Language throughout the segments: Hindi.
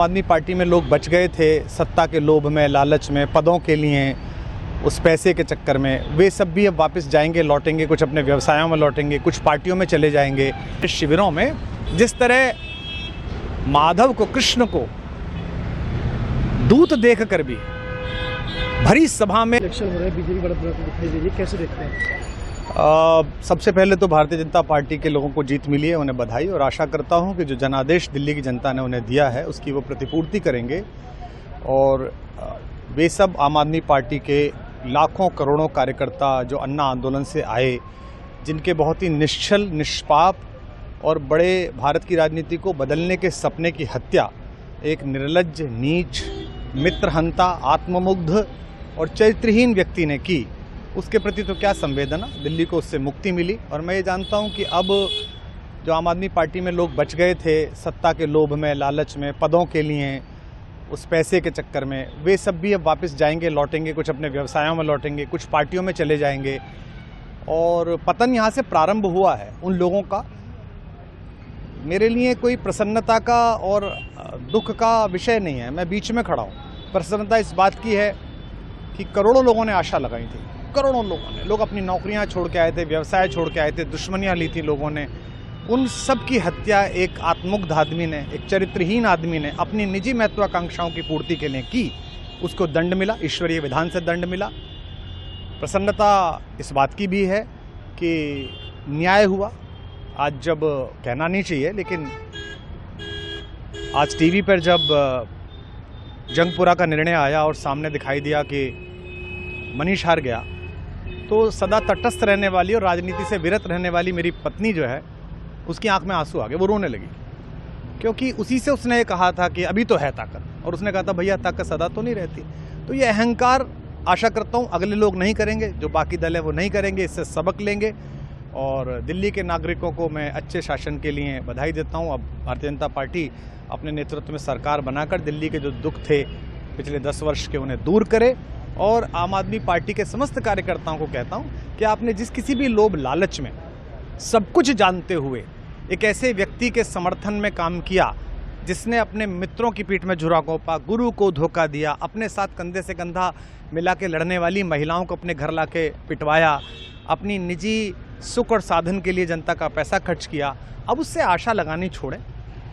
आदमी पार्टी में लोग बच गए थे सत्ता के लोभ में, लालच में, पदों के लिए, उस पैसे के चक्कर में। वे सब भी अब वापस जाएंगे, लौटेंगे, कुछ अपने व्यवसायों में लौटेंगे, कुछ पार्टियों में चले जाएंगे। इस शिविरों में जिस तरह माधव को, कृष्ण को दूत देखकर भी भरी सभा में इलेक्शन हो रहा है, बीजेपी बढ़त दिखाई दे रही है, कैसे देखते हैं? सबसे पहले तो भारतीय जनता पार्टी के लोगों को जीत मिली है, उन्हें बधाई, और आशा करता हूं कि जो जनादेश दिल्ली की जनता ने उन्हें दिया है उसकी वो प्रतिपूर्ति करेंगे। और वे सब आम आदमी पार्टी के लाखों करोड़ों कार्यकर्ता जो अन्ना आंदोलन से आए, जिनके बहुत ही निश्चल, निष्पाप और बड़े भारत की राजनीति को बदलने के सपने की हत्या एक निर्लज्ज, नीच, मित्रहंता, आत्ममुग्ध और चरित्रहीन व्यक्ति ने की, उसके प्रति तो क्या संवेदना। दिल्ली को उससे मुक्ति मिली। और मैं ये जानता हूं कि अब जो आम आदमी पार्टी में लोग बच गए थे सत्ता के लोभ में, लालच में, पदों के लिए, उस पैसे के चक्कर में, वे सब भी अब वापस जाएंगे, लौटेंगे, कुछ अपने व्यवसायों में लौटेंगे, कुछ पार्टियों में चले जाएंगे। और पतन यहाँ से प्रारंभ हुआ है उन लोगों का। मेरे लिए कोई प्रसन्नता का और दुख का विषय नहीं है, मैं बीच में खड़ा हूँ। प्रसन्नता इस बात की है कि करोड़ों लोगों ने आशा लगाई थी, करोड़ों लोगों ने, लोग अपनी नौकरियां छोड़ के आए थे, व्यवसाय छोड़ के आए थे, दुश्मनियां ली थी लोगों ने। उन सब की हत्या एक आत्ममुग्ध आदमी ने, एक चरित्रहीन आदमी ने अपनी निजी महत्वाकांक्षाओं की पूर्ति के लिए की। उसको दंड मिला, ईश्वरीय विधान से दंड मिला। प्रसन्नता इस बात की भी है कि न्याय हुआ। आज जब कहना नहीं चाहिए, लेकिन आज टीवी पर जब जंगपुरा का निर्णय आया और सामने दिखाई दिया कि मनीष हार गया, तो सदा तटस्थ रहने वाली और राजनीति से विरत रहने वाली मेरी पत्नी जो है, उसकी आंख में आंसू आ गए, वो रोने लगी। क्योंकि उसी से उसने ये कहा था कि अभी तो है ताकत, और उसने कहा था भैया ताकत सदा तो नहीं रहती। तो ये अहंकार आशा करता हूँ अगले लोग नहीं करेंगे, जो बाकी दल है वो नहीं करेंगे, इससे सबक लेंगे। और दिल्ली के नागरिकों को मैं अच्छे शासन के लिए बधाई देता हूँ। अब भारतीय जनता पार्टी अपने नेतृत्व में सरकार बनाकर दिल्ली के जो दुख थे पिछले 10 वर्ष के, उन्हें दूर करे। और आम आदमी पार्टी के समस्त कार्यकर्ताओं को कहता हूं कि आपने जिस किसी भी लोभ लालच में, सब कुछ जानते हुए एक ऐसे व्यक्ति के समर्थन में काम किया जिसने अपने मित्रों की पीठ में झुरा घोंपा, गुरु को धोखा दिया, अपने साथ कंधे से कंधा मिला के लड़ने वाली महिलाओं को अपने घर लाके पिटवाया, अपनी निजी सुख और साधन के लिए जनता का पैसा खर्च किया, अब उससे आशा लगानी छोड़ें,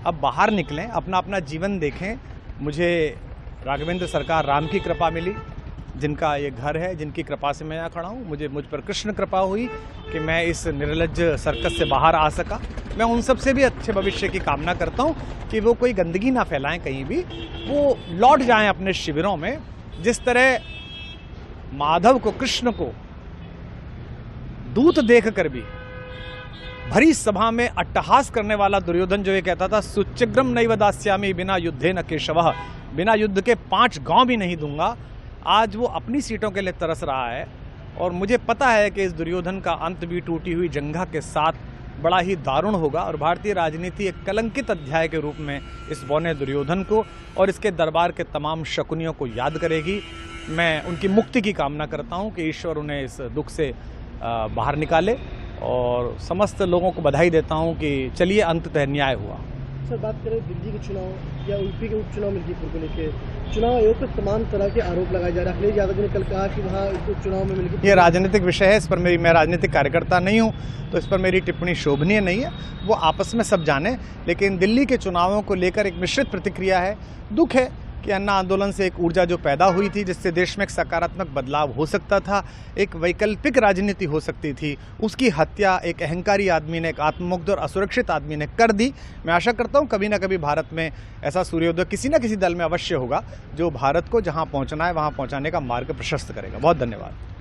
अब बाहर निकलें, अपना अपना जीवन देखें। मुझे राघवेंद्र सरकार राम की कृपा मिली, जिनका ये घर है, जिनकी कृपा से मैं यहाँ खड़ा हूँ। मुझ पर कृष्ण कृपा हुई कि मैं इस निर्लज्ज सर्कस से बाहर आ सका। मैं उन सब से भी अच्छे भविष्य की कामना करता हूँ कि वो कोई गंदगी ना फैलाएं कहीं भी, वो लौट जाएं अपने शिविरों में। जिस तरह माधव को, कृष्ण को दूत देखकर भी भरी सभा में अट्टहास करने वाला दुर्योधन जो ये कहता था सुचिग्रम नैव दास्यामि बिना युद्धे न केशवः, बिना युद्ध के 5 गांव भी नहीं दूंगा, आज वो अपनी सीटों के लिए तरस रहा है। और मुझे पता है कि इस दुर्योधन का अंत भी टूटी हुई जंघा के साथ बड़ा ही दारुण होगा, और भारतीय राजनीति एक कलंकित अध्याय के रूप में इस बौने दुर्योधन को और इसके दरबार के तमाम शकुनियों को याद करेगी। मैं उनकी मुक्ति की कामना करता हूं कि ईश्वर उन्हें इस दुख से बाहर निकाले, और समस्त लोगों को बधाई देता हूं कि चलिए अंततः न्याय हुआ। सर, बात करें दिल्ली के चुनाव या यूपी के उपचुनाव मिल्कीपुर को लेकर, चुनाव आयोग पर तमाम तरह के आरोप लगाए जा रहे हैं। अखिलेश यादव ने कल कहा कि वहाँ उपचुनाव में मिल्कीपुर, ये राजनीतिक विषय है, इस पर मैं राजनीतिक कार्यकर्ता नहीं हूँ, तो इस पर मेरी टिप्पणी शोभनीय नहीं है। वो आपस में सब जाने। लेकिन दिल्ली के चुनावों को लेकर एक मिश्रित प्रतिक्रिया है। दुख है कि अन्ना आंदोलन से एक ऊर्जा जो पैदा हुई थी, जिससे देश में एक सकारात्मक बदलाव हो सकता था, एक वैकल्पिक राजनीति हो सकती थी, उसकी हत्या एक अहंकारी आदमी ने, एक आत्ममुग्ध और असुरक्षित आदमी ने कर दी। मैं आशा करता हूं कभी ना कभी भारत में ऐसा सूर्योदय किसी न किसी दल में अवश्य होगा, जो भारत को जहां पहुंचना है वहां पहुंचाने का मार्ग प्रशस्त करेगा। बहुत धन्यवाद।